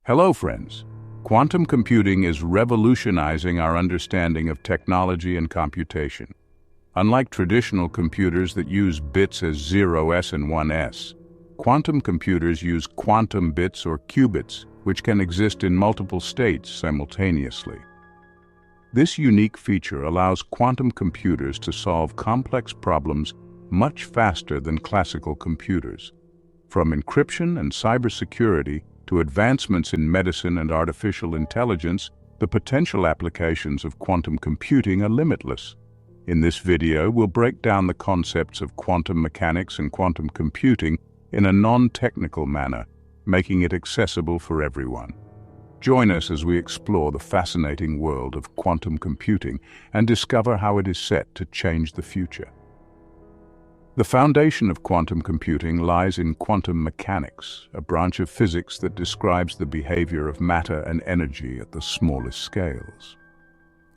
Hello, friends. Quantum computing is revolutionizing our understanding of technology and computation. Unlike traditional computers that use bits as 0s and 1s, quantum computers use quantum bits or qubits, which can exist in multiple states simultaneously. This unique feature allows quantum computers to solve complex problems much faster than classical computers. From encryption and cybersecurity to advancements in medicine and artificial intelligence, the potential applications of quantum computing are limitless. In this video, we'll break down the concepts of quantum mechanics and quantum computing in a non-technical manner, making it accessible for everyone. Join us as we explore the fascinating world of quantum computing and discover how it is set to change the future. The foundation of quantum computing lies in quantum mechanics, a branch of physics that describes the behavior of matter and energy at the smallest scales.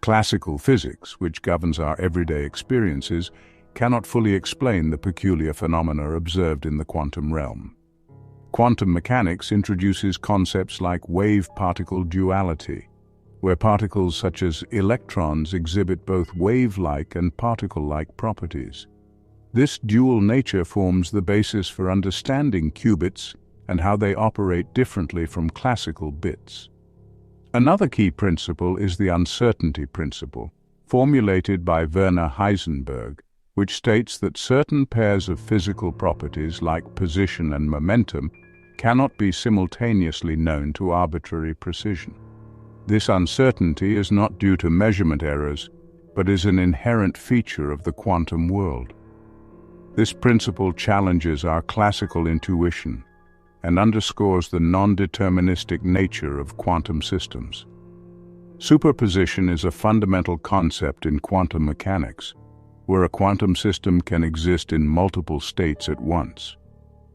Classical physics, which governs our everyday experiences, cannot fully explain the peculiar phenomena observed in the quantum realm. Quantum mechanics introduces concepts like wave-particle duality, where particles such as electrons exhibit both wave-like and particle-like properties. This dual nature forms the basis for understanding qubits and how they operate differently from classical bits. Another key principle is the uncertainty principle, formulated by Werner Heisenberg, which states that certain pairs of physical properties like position and momentum cannot be simultaneously known to arbitrary precision. This uncertainty is not due to measurement errors, but is an inherent feature of the quantum world. This principle challenges our classical intuition and underscores the non-deterministic nature of quantum systems. Superposition is a fundamental concept in quantum mechanics, where a quantum system can exist in multiple states at once.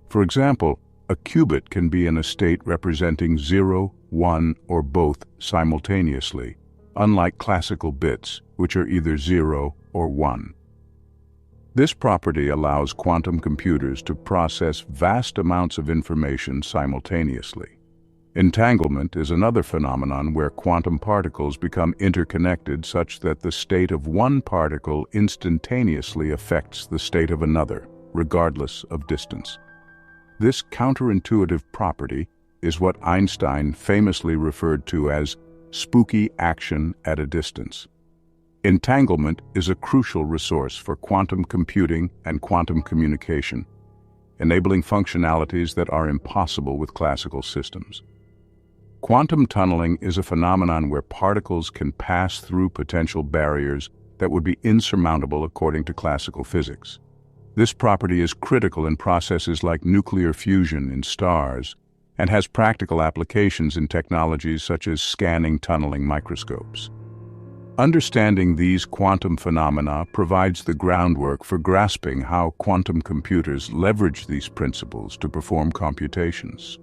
For example, a qubit can be in a state representing 0, 1, or both simultaneously, unlike classical bits, which are either 0 or 1. This property allows quantum computers to process vast amounts of information simultaneously. Entanglement is another phenomenon where quantum particles become interconnected such that the state of one particle instantaneously affects the state of another, regardless of distance. This counterintuitive property is what Einstein famously referred to as spooky action at a distance. Entanglement is a crucial resource for quantum computing and quantum communication, enabling functionalities that are impossible with classical systems. Quantum tunneling is a phenomenon where particles can pass through potential barriers that would be insurmountable according to classical physics. This property is critical in processes like nuclear fusion in stars and has practical applications in technologies such as scanning tunneling microscopes. Understanding these quantum phenomena provides the groundwork for grasping how quantum computers leverage these principles to perform computations.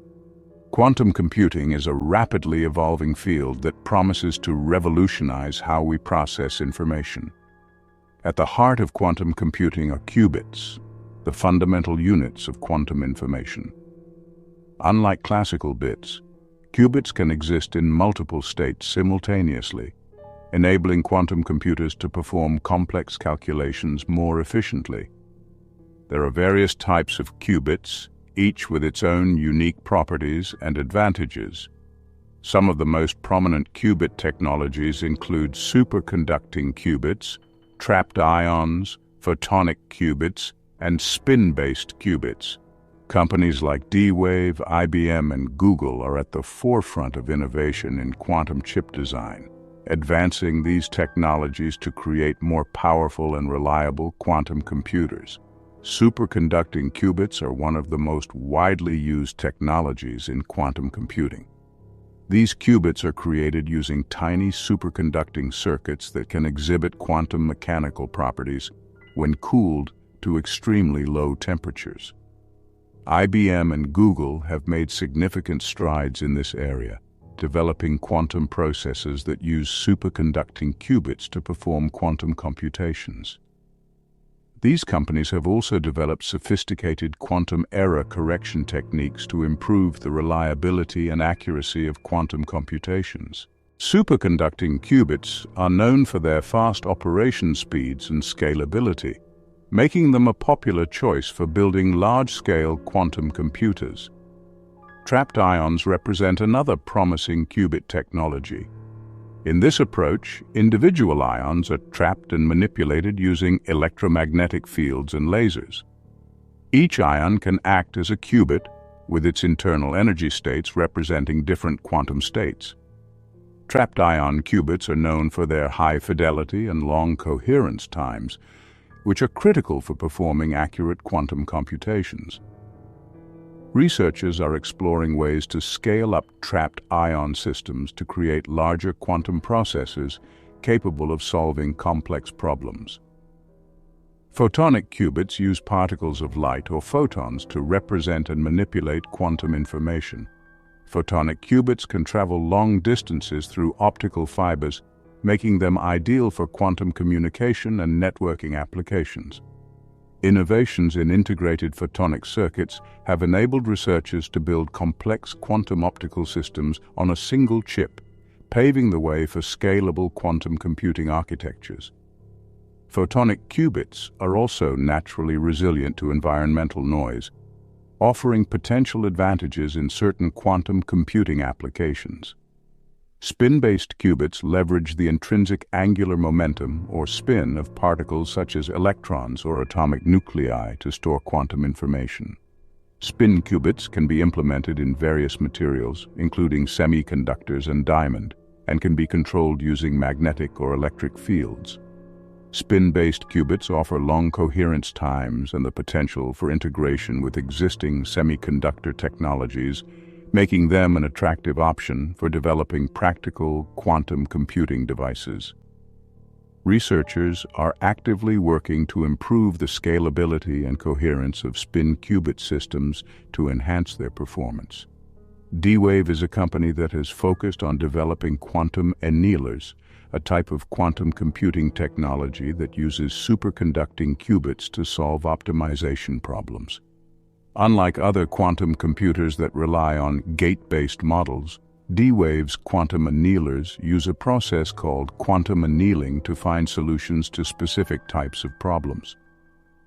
Quantum computing is a rapidly evolving field that promises to revolutionize how we process information. At the heart of quantum computing are qubits, the fundamental units of quantum information. Unlike classical bits, qubits can exist in multiple states simultaneously, enabling quantum computers to perform complex calculations more efficiently. There are various types of qubits, each with its own unique properties and advantages. Some of the most prominent qubit technologies include superconducting qubits, trapped ions, photonic qubits, and spin-based qubits. Companies like D-Wave, IBM, and Google are at the forefront of innovation in quantum chip design, advancing these technologies to create more powerful and reliable quantum computers. Superconducting qubits are one of the most widely used technologies in quantum computing. These qubits are created using tiny superconducting circuits that can exhibit quantum mechanical properties when cooled to extremely low temperatures. IBM and Google have made significant strides in this area, developing quantum processors that use superconducting qubits to perform quantum computations. These companies have also developed sophisticated quantum error correction techniques to improve the reliability and accuracy of quantum computations. Superconducting qubits are known for their fast operation speeds and scalability, making them a popular choice for building large-scale quantum computers. Trapped ions represent another promising qubit technology. In this approach, individual ions are trapped and manipulated using electromagnetic fields and lasers. Each ion can act as a qubit, with its internal energy states representing different quantum states. Trapped ion qubits are known for their high fidelity and long coherence times, which are critical for performing accurate quantum computations. Researchers are exploring ways to scale up trapped ion systems to create larger quantum processors capable of solving complex problems. Photonic qubits use particles of light or photons to represent and manipulate quantum information. Photonic qubits can travel long distances through optical fibers, making them ideal for quantum communication and networking applications. Innovations in integrated photonic circuits have enabled researchers to build complex quantum optical systems on a single chip, paving the way for scalable quantum computing architectures. Photonic qubits are also naturally resilient to environmental noise, offering potential advantages in certain quantum computing applications. Spin-based qubits leverage the intrinsic angular momentum, or spin, of particles such as electrons or atomic nuclei to store quantum information. Spin qubits can be implemented in various materials, including semiconductors and diamond, and can be controlled using magnetic or electric fields. Spin-based qubits offer long coherence times and the potential for integration with existing semiconductor technologies, making them an attractive option for developing practical quantum computing devices. Researchers are actively working to improve the scalability and coherence of spin qubit systems to enhance their performance. D-Wave is a company that has focused on developing quantum annealers, a type of quantum computing technology that uses superconducting qubits to solve optimization problems. Unlike other quantum computers that rely on gate-based models, D-Wave's quantum annealers use a process called quantum annealing to find solutions to specific types of problems.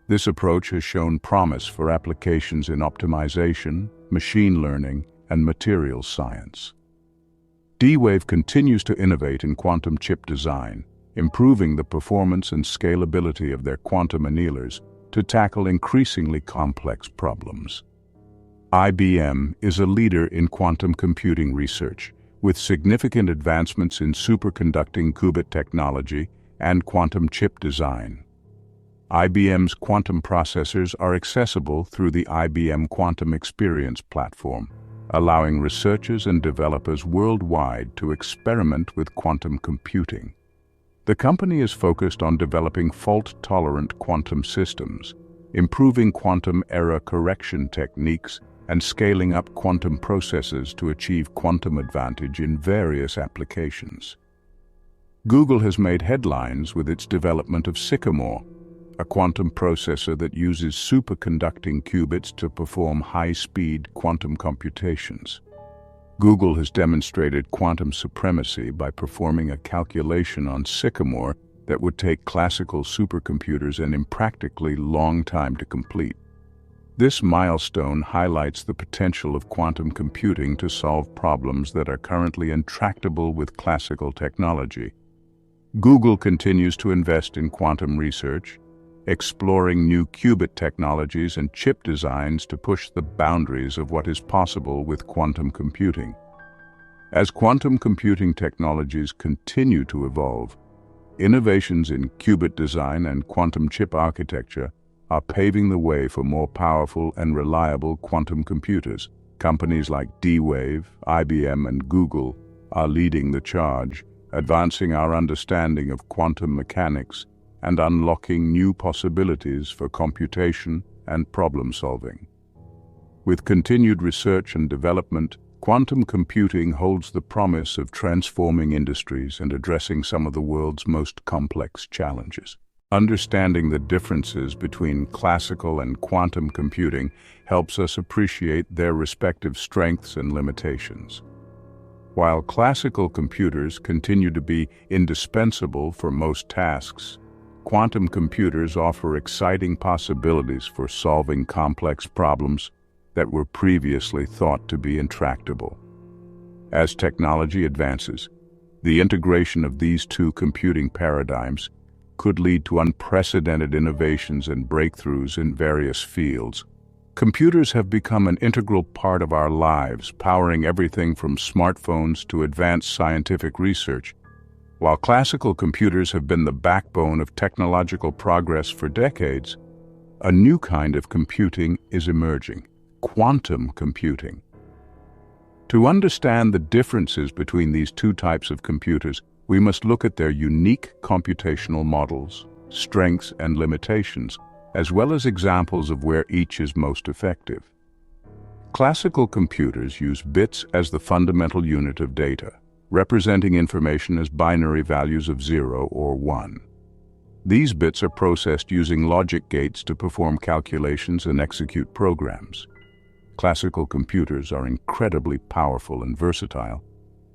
This approach has shown promise for applications in optimization, machine learning, and materials science. D-Wave continues to innovate in quantum chip design, improving the performance and scalability of their quantum annealers to tackle increasingly complex problems. IBM is a leader in quantum computing research, with significant advancements in superconducting qubit technology and quantum chip design. IBM's quantum processors are accessible through the IBM Quantum Experience platform, allowing researchers and developers worldwide to experiment with quantum computing. The company is focused on developing fault-tolerant quantum systems, improving quantum error correction techniques, and scaling up quantum processors to achieve quantum advantage in various applications. Google has made headlines with its development of Sycamore, a quantum processor that uses superconducting qubits to perform high-speed quantum computations. Google has demonstrated quantum supremacy by performing a calculation on Sycamore that would take classical supercomputers an impractically long time to complete. This milestone highlights the potential of quantum computing to solve problems that are currently intractable with classical technology. Google continues to invest in quantum research, exploring new qubit technologies and chip designs to push the boundaries of what is possible with quantum computing. As quantum computing technologies continue to evolve, innovations in qubit design and quantum chip architecture are paving the way for more powerful and reliable quantum computers. Companies like D-Wave, IBM, and Google are leading the charge, advancing our understanding of quantum mechanics and unlocking new possibilities for computation and problem-solving. With continued research and development, quantum computing holds the promise of transforming industries and addressing some of the world's most complex challenges. Understanding the differences between classical and quantum computing helps us appreciate their respective strengths and limitations. While classical computers continue to be indispensable for most tasks, quantum computers offer exciting possibilities for solving complex problems that were previously thought to be intractable. As technology advances, the integration of these two computing paradigms could lead to unprecedented innovations and breakthroughs in various fields. Computers have become an integral part of our lives, powering everything from smartphones to advanced scientific research. While classical computers have been the backbone of technological progress for decades, a new kind of computing is emerging: quantum computing. To understand the differences between these two types of computers, we must look at their unique computational models, strengths and limitations, as well as examples of where each is most effective. Classical computers use bits as the fundamental unit of data, representing information as binary values of 0 or 1. These bits are processed using logic gates to perform calculations and execute programs. Classical computers are incredibly powerful and versatile,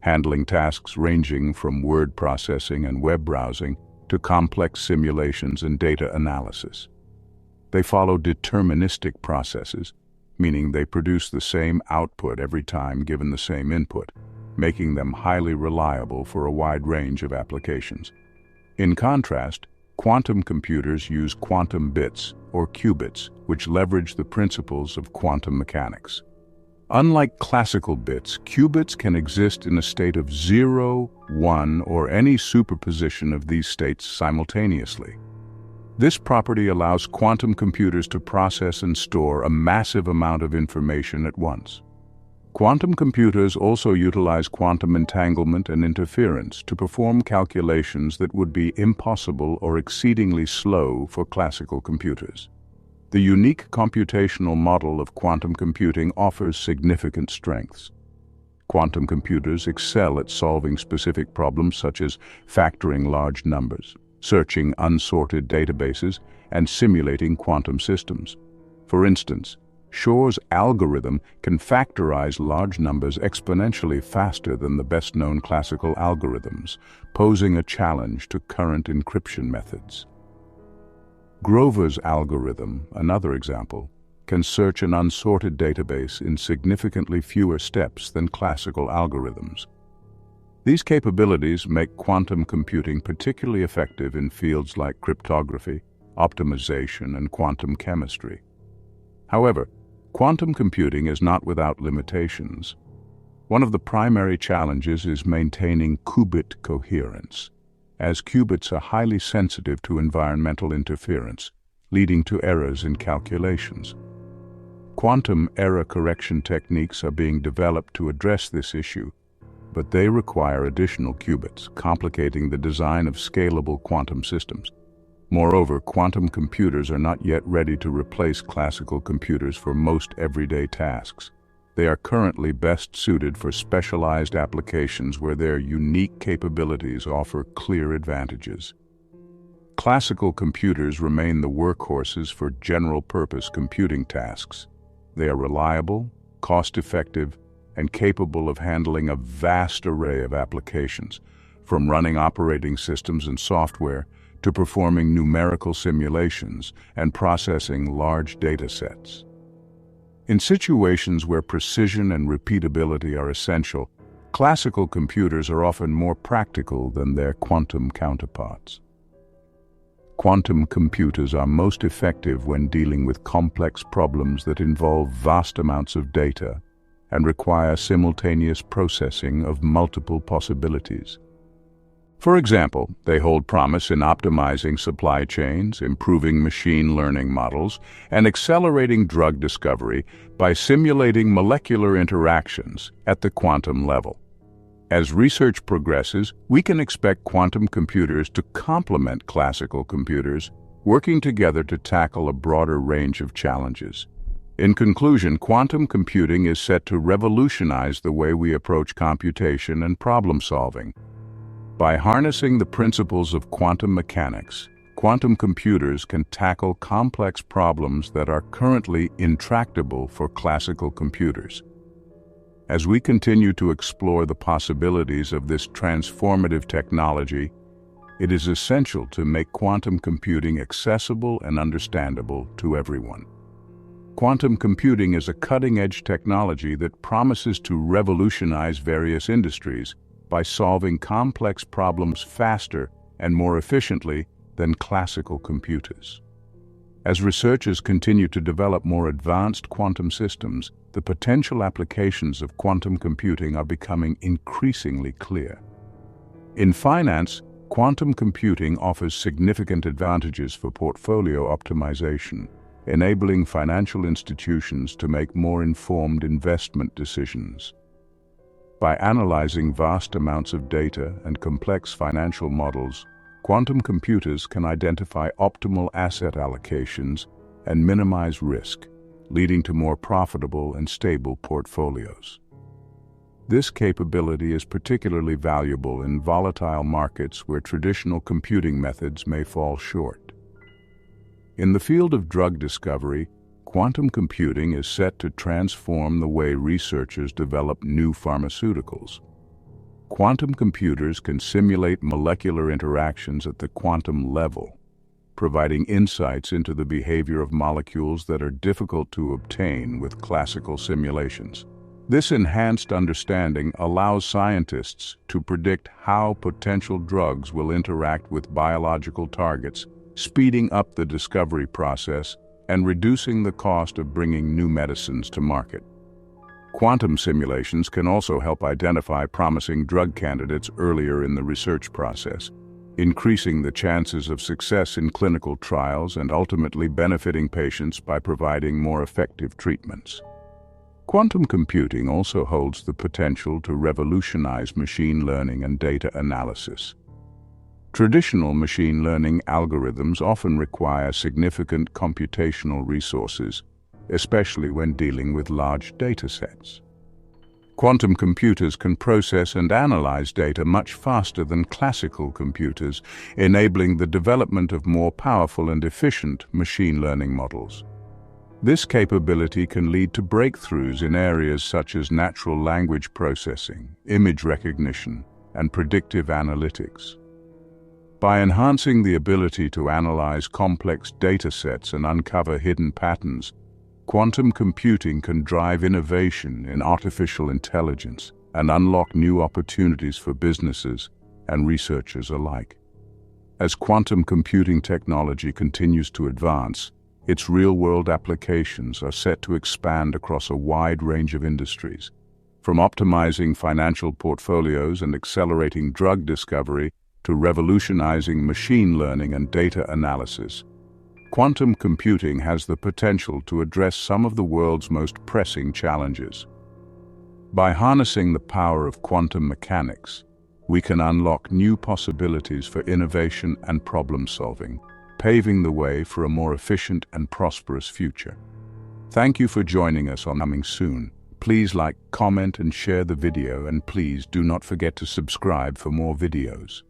handling tasks ranging from word processing and web browsing to complex simulations and data analysis. They follow deterministic processes, meaning they produce the same output every time given the same input, making them highly reliable for a wide range of applications. In contrast, quantum computers use quantum bits, or qubits, which leverage the principles of quantum mechanics. Unlike classical bits, qubits can exist in a state of 0, 1, or any superposition of these states simultaneously. This property allows quantum computers to process and store a massive amount of information at once. Quantum computers also utilize quantum entanglement and interference to perform calculations that would be impossible or exceedingly slow for classical computers. The unique computational model of quantum computing offers significant strengths. Quantum computers excel at solving specific problems such as factoring large numbers, searching unsorted databases, and simulating quantum systems. For instance, Shor's algorithm can factorize large numbers exponentially faster than the best-known classical algorithms, posing a challenge to current encryption methods. Grover's algorithm, another example, can search an unsorted database in significantly fewer steps than classical algorithms. These capabilities make quantum computing particularly effective in fields like cryptography, optimization, and quantum chemistry. However, quantum computing is not without limitations. One of the primary challenges is maintaining qubit coherence, as qubits are highly sensitive to environmental interference, leading to errors in calculations. Quantum error correction techniques are being developed to address this issue, but they require additional qubits, complicating the design of scalable quantum systems. Moreover, quantum computers are not yet ready to replace classical computers for most everyday tasks. They are currently best suited for specialized applications where their unique capabilities offer clear advantages. Classical computers remain the workhorses for general-purpose computing tasks. They are reliable, cost-effective, and capable of handling a vast array of applications, from running operating systems and software to performing numerical simulations and processing large data sets. In situations where precision and repeatability are essential, classical computers are often more practical than their quantum counterparts. Quantum computers are most effective when dealing with complex problems that involve vast amounts of data and require simultaneous processing of multiple possibilities. For example, they hold promise in optimizing supply chains, improving machine learning models, and accelerating drug discovery by simulating molecular interactions at the quantum level. As research progresses, we can expect quantum computers to complement classical computers, working together to tackle a broader range of challenges. In conclusion, quantum computing is set to revolutionize the way we approach computation and problem solving. By harnessing the principles of quantum mechanics, Quantum computers can tackle complex problems that are currently intractable for classical computers. As we continue to explore the possibilities of this transformative technology, it is essential to make quantum computing accessible and understandable to everyone. Quantum computing is a cutting-edge technology that promises to revolutionize various industries by solving complex problems faster and more efficiently than classical computers. As researchers continue to develop more advanced quantum systems, the potential applications of quantum computing are becoming increasingly clear. In finance, quantum computing offers significant advantages for portfolio optimization, enabling financial institutions to make more informed investment decisions. By analyzing vast amounts of data and complex financial models, quantum computers can identify optimal asset allocations and minimize risk, leading to more profitable and stable portfolios. This capability is particularly valuable in volatile markets where traditional computing methods may fall short. In the field of drug discovery, quantum computing is set to transform the way researchers develop new pharmaceuticals. Quantum computers can simulate molecular interactions at the quantum level, providing insights into the behavior of molecules that are difficult to obtain with classical simulations. This enhanced understanding allows scientists to predict how potential drugs will interact with biological targets, speeding up the discovery process and reducing the cost of bringing new medicines to market. Quantum simulations can also help identify promising drug candidates earlier in the research process, increasing the chances of success in clinical trials and ultimately benefiting patients by providing more effective treatments. Quantum computing also holds the potential to revolutionize machine learning and data analysis. Traditional machine learning algorithms often require significant computational resources, especially when dealing with large data sets. Quantum computers can process and analyze data much faster than classical computers, enabling the development of more powerful and efficient machine learning models. This capability can lead to breakthroughs in areas such as natural language processing, image recognition, and predictive analytics. By enhancing the ability to analyze complex data sets and uncover hidden patterns, quantum computing can drive innovation in artificial intelligence and unlock new opportunities for businesses and researchers alike. As quantum computing technology continues to advance, its real-world applications are set to expand across a wide range of industries, from optimizing financial portfolios and accelerating drug discovery to revolutionizing machine learning and data analysis. Quantum computing has the potential to address some of the world's most pressing challenges. By harnessing the power of quantum mechanics, we can unlock new possibilities for innovation and problem-solving, paving the way for a more efficient and prosperous future. Thank you for joining us on Coming Soon. Please like, comment, and share the video, and please do not forget to subscribe for more videos.